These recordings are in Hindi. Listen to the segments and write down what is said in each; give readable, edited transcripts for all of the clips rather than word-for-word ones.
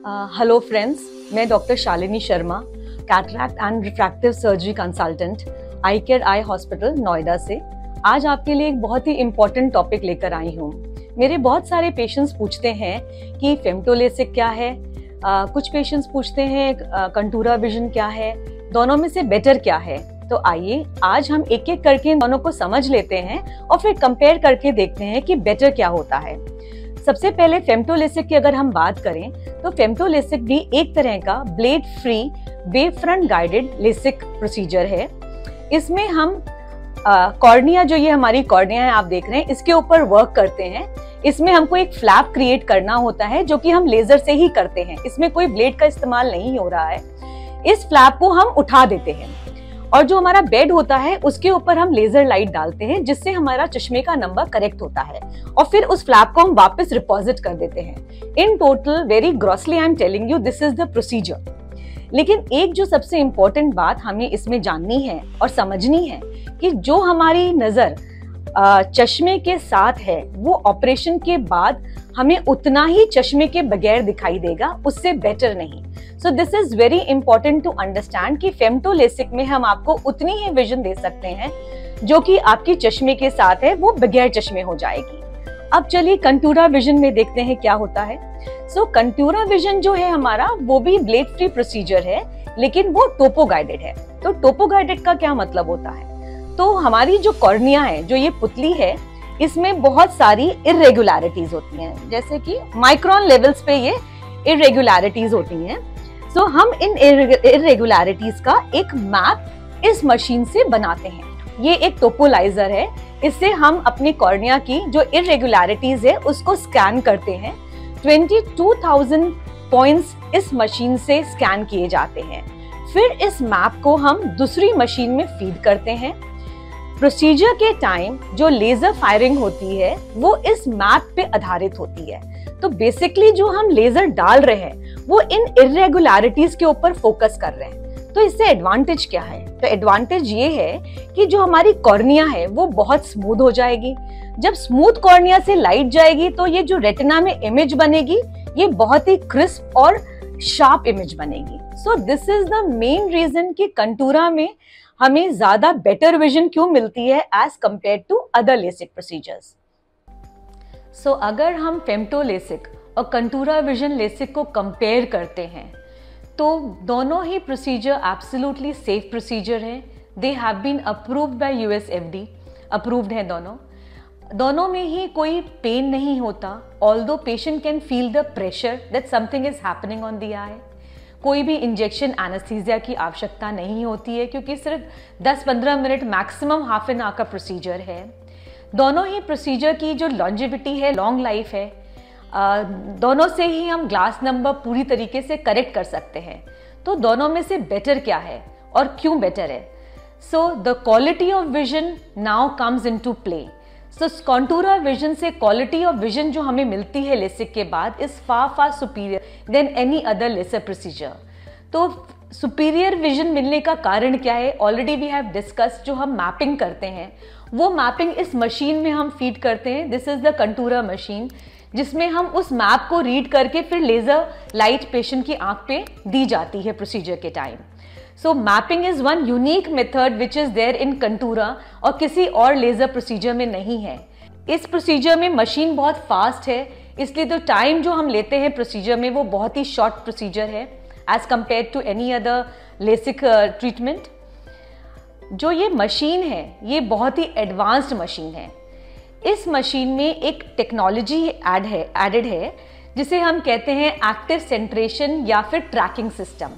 हेलो फ्रेंड्स, मैं doctor Shalini Sharma, cataract and refractive surgery consultant, I care eye hospital Noida से आज आपके लिए एक बहुत ही इम्पोर्टेंट टॉपिक लेकर आई हूँ। मेरे बहुत सारे पेशेंट्स पूछते हैं कि फेमटोलेसिक क्या है, कुछ पेशेंट्स पूछते हैं कंटूरा विजन क्या है, दोनों में से बेटर क्या है। तो आइए आज हम एक एक करके इन दोनों को समझ लेते हैं और फिर कंपेयर करके देखते हैं कि बेटर क्या होता है। सबसे पहले फेमटोलेसिक की अगर हम बात करें तो फेमटोलेसिक भी एक तरह का blade free wave front guided LASIK procedure है। इसमें हम कॉर्निया, जो ये हमारी कॉर्निया है आप देख रहे हैं, इसके ऊपर वर्क करते हैं। इसमें हमको एक फ्लैप क्रिएट करना होता है जो कि हम लेजर से ही करते हैं, इसमें कोई ब्लेड का इस्तेमाल नहीं हो रहा है। इस फ्लैप को हम उठा देते हैं और जो हमारा बेड होता है उसके ऊपर हम लेजर लाइट डालते हैं जिससे हमारा चश्मे का नंबर करेक्ट होता है और फिर उस फ्लैप को हम वापस डिपॉजिट कर देते हैं। In total, very grossly I am telling you, this is the procedure. लेकिन एक जो सबसे इंपॉर्टेंट बात हमें इसमें जाननी है और समझनी है कि जो हमारी नजर चश्मे के साथ है वो ऑपरेशन के बाद हमें उतना ही चश्मे के बगैर दिखाई देगा, उससे बेटर नहीं। So this is very important to understand कि फेमटोलेसिक में हम आपको उतनी ही विजन दे सकते हैं जो कि आपकी चश्मे के साथ है वो बगैर चश्मे हो जाएगी। अब चलिए कंटूरा विजन में देखते हैं क्या होता है। सो कंटूरा विजन जो है हमारा वो भी ब्लेड फ्री प्रोसीजर है, लेकिन वो टोपो गाइडेड है। तो टोपो गाइडेड का क्या मतलब होता है? तो हमारी जो कॉर्निया है, जो ये पुतली है, इसमें बहुत सारी इरेगुलरिटीज होती हैं, जैसे कि माइक्रोन लेवल्स पे ये इरेगुलरिटीज होती हैं। सो हम इन इरेगुलरिटीज का एक मैप इस मशीन से बनाते हैं। ये एक टोपोलाइजर है, इससे हम अपनी कॉर्निया की जो इरेगुलरिटीज है उसको स्कैन करते हैं। 22,000 पॉइंट्स इस मशीन से स्कैन किए जाते हैं। फिर इस मैप को हम दूसरी मशीन में फीड करते हैं। प्रोसीजर के टाइम जो लेजर फायरिंग होती है वो इस मैप पे आधारित होती है। तो बेसिकली जो हम लेजर डाल रहे हैं वो इन इरेगुलरिटीज के ऊपर फोकस कर रहे हैं। तो इससे एडवांटेज क्या है? तो एडवांटेज ये है कि जो हमारी कॉर्निया है वो बहुत स्मूथ हो जाएगी। जब स्मूथ कॉर्निया से लाइट जाएगी तो ये जो रेटिना में इमेज बनेगी ये बहुत ही क्रिस्प और शार्प इमेज बनेगी। So this is the main reason कि कंटूरा में हमें ज्यादा बेटर विजन क्यों मिलती है as compare to other LASIK procedures. So अगर हम फेमटोलेसिक और कंटूरा विजन लेसिक को कंपेयर करते हैं तो दोनों ही प्रोसीजर एब्सोल्युटली सेफ प्रोसीजर हैं। They have been approved by USFDA, approved हैं दोनों में ही कोई पेन नहीं होता। Although patient can feel the pressure that something is happening on the eye. कोई भी इंजेक्शन एनेस्थीसिया की आवश्यकता नहीं होती है क्योंकि सिर्फ 10-15 minute maximum half an hour का प्रोसीजर है। दोनों ही प्रोसीजर की जो लॉन्जिविटी है, लॉन्ग लाइफ है, दोनों से ही हम ग्लास नंबर पूरी तरीके से करेक्ट कर सकते हैं। तो दोनों में से बेटर क्या है और क्यों बेटर है? So the quality of vision now comes into play. So Contoura vision से क्वालिटी ऑफ विजन जो हमें मिलती है लेसिक के बाद is far superior than any other laser procedure. तो सुपीरियर विजन मिलने का कारण क्या है? Already we have discuss. जो हम मैपिंग करते हैं वो मैपिंग इस मशीन में हम फीड करते हैं। This is the Contoura machine, जिसमें हम उस मैप को रीड करके फिर लेजर लाइट पेशेंट की आंख पे दी जाती है प्रोसीजर के time. So mapping is one unique method which is there in Contoura और किसी और लेजर प्रोसीजर में नहीं है। इस प्रोसीजर में मशीन बहुत फास्ट है, इसलिए तो टाइम जो हम लेते हैं प्रोसीजर में वो बहुत ही शॉर्ट प्रोसीजर है as compare to any other LASIK treatment. जो ये मशीन है ये बहुत ही एडवांस्ड मशीन है। इस मशीन में एक टेक्नोलॉजी एडेड है जिसे हम कहते हैं एक्टिव सेंट्रेशन या फिर ट्रैकिंग सिस्टम।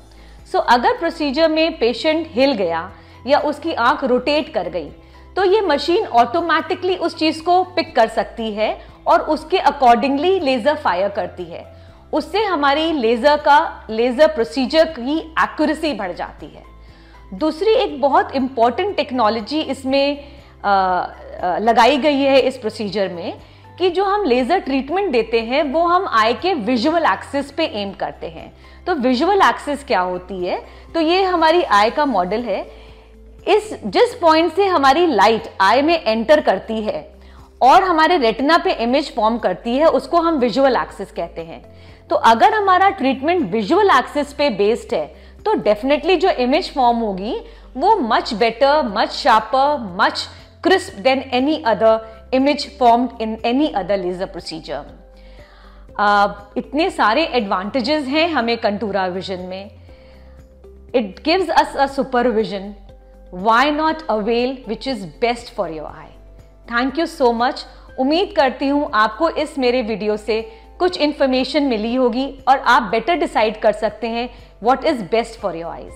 सो अगर प्रोसीजर में पेशेंट हिल गया या उसकी आंख रोटेट कर गई तो ये मशीन ऑटोमेटिकली उस चीज को पिक कर सकती है और उसके अकॉर्डिंगली लेजर फायर करती है। उससे हमारी लेजर प्रोसीजर की एक्यूरेसी बढ़ जाती है। दूसरी एक बहुत इंपॉर्टेंट टेक्नोलॉजी इसमें लगाई गई है इस प्रोसीजर में कि जो हम लेजर ट्रीटमेंट देते हैं वो हम आई के विजुअल एक्सिस पे एम करते हैं। तो विजुअल एक्सिस क्या होती है? तो ये हमारी आई का मॉडल है। जिस पॉइंट से हमारी लाइट आई में एंटर करती है और हमारे रेटिना पे इमेज फॉर्म करती है उसको हम विजुअल एक्सिस कहते हैं। तो अगर हमारा ट्रीटमेंट विजुअल एक्सिस पे बेस्ड है तो डेफिनेटली जो इमेज फॉर्म होगी वो much better, much sharper, much crisp than any other image formed in any other laser procedure. इतने सारे एडवांटेजेस हैं हमें कंटूरा विजन में। It gives us a supervision. Why not avail which is best for your eye. Thank you so much. उम्मीद करती हूं आपको इस मेरे वीडियो से कुछ इंफॉर्मेशन मिली होगी और आप बेटर डिसाइड कर सकते हैं what is best for your eyes.